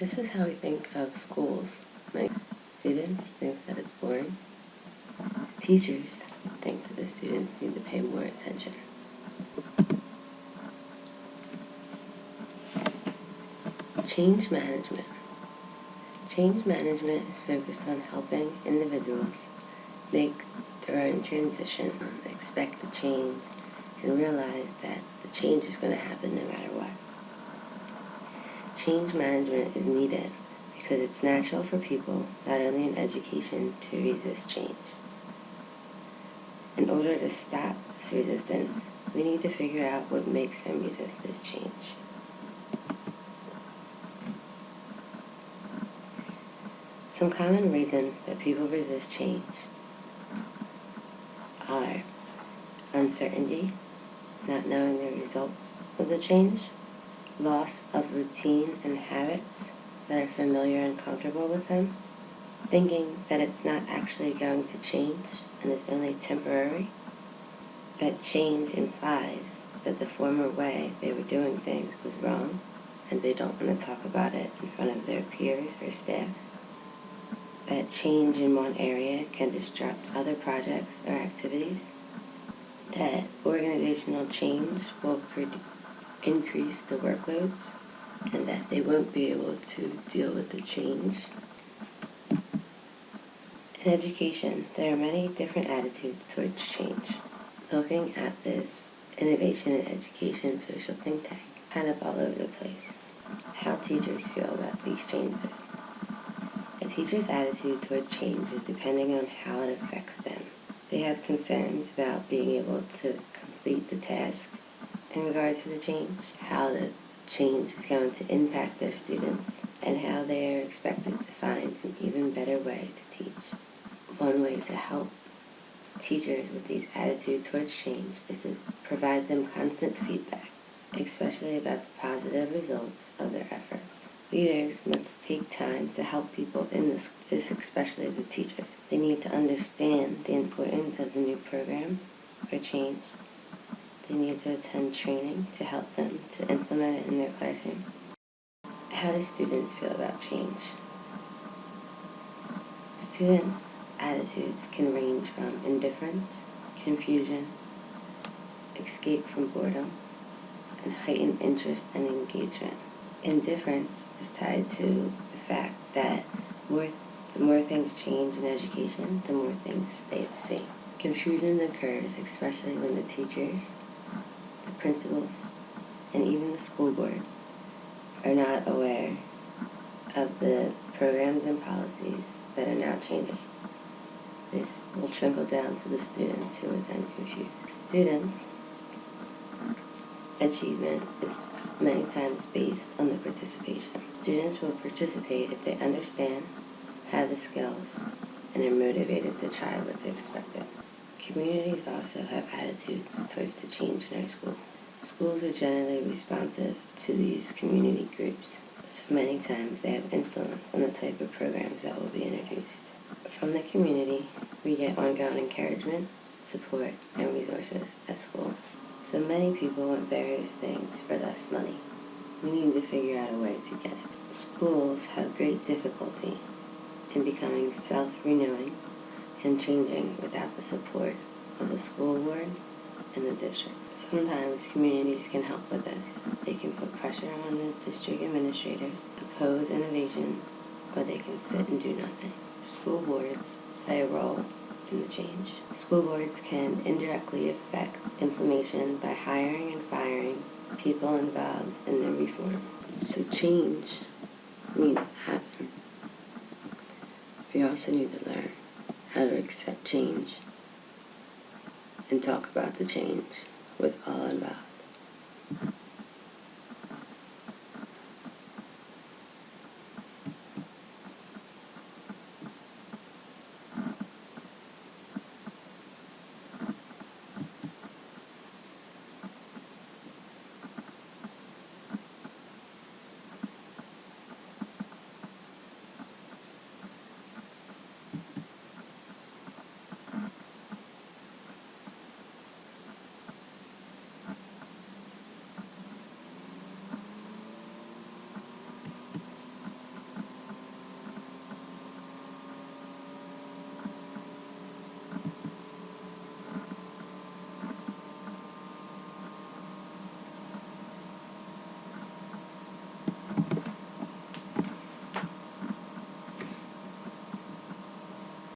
This is how we think of schools. Like, students think that it's boring. Teachers think that the students need to pay more attention. Change management. Change management is focused on helping individuals make their own transition, expect the change, and realize that the change is going to happen no matter what. Change management is needed because it's natural for people, not only in education, to resist change. In order to stop this resistance, we need to figure out what makes them resist this change. Some common reasons that people resist change are uncertainty, not knowing the results of the change, loss of routine and habits that are familiar and comfortable with them, thinking that it's not actually going to change and is only temporary, that change implies that the former way they were doing things was wrong and they don't want to talk about it in front of their peers or staff, that change in one area can disrupt other projects or activities, that organizational change will increase the workloads, and that they won't be able to deal with the change. In education, there are many different attitudes towards change. Looking at this innovation in education social think tank, kind of all over the place, how teachers feel about these changes. A teacher's attitude toward change is depending on how it affects them. They have concerns about being able to complete the task in regards to the change, how the change is going to impact their students, and how they are expected to find an even better way to teach. One way to help teachers with these attitudes towards change is to provide them constant feedback, especially about the positive results of their efforts. Leaders must take time to help people in this, especially the teacher. They need to understand the importance of the new program or change. They need to attend training to help them to implement it in their classroom. How do students feel about change? Students' attitudes can range from indifference, confusion, escape from boredom, and heightened interest and engagement. Indifference is tied to the fact that the more things change in education, the more things stay the same. Confusion occurs especially when the teachers, the principals, and even the school board are not aware of the programs and policies that are now changing. This will trickle down to the students who are then confused. Students' achievement is many times based on the participation. Students will participate if they understand, have the skills, and are motivated to try what's expected. Communities also have attitudes towards the change in our school. Schools are generally responsive to these community groups, so many times they have influence on the type of programs that will be introduced. From the community, we get ongoing encouragement, support, and resources at schools. So many people want various things for less money. We need to figure out a way to get it. Schools have great difficulty in becoming self-renewing and changing without the support of the school board and the district. Sometimes communities can help with this. They can put pressure on the district administrators, oppose innovations, or they can sit and do nothing. School boards play a role in the change. School boards can indirectly affect implementation by hiring and firing people involved in the reform. So change needs to happen. We also need to learn how to accept change and talk about the change with all involved.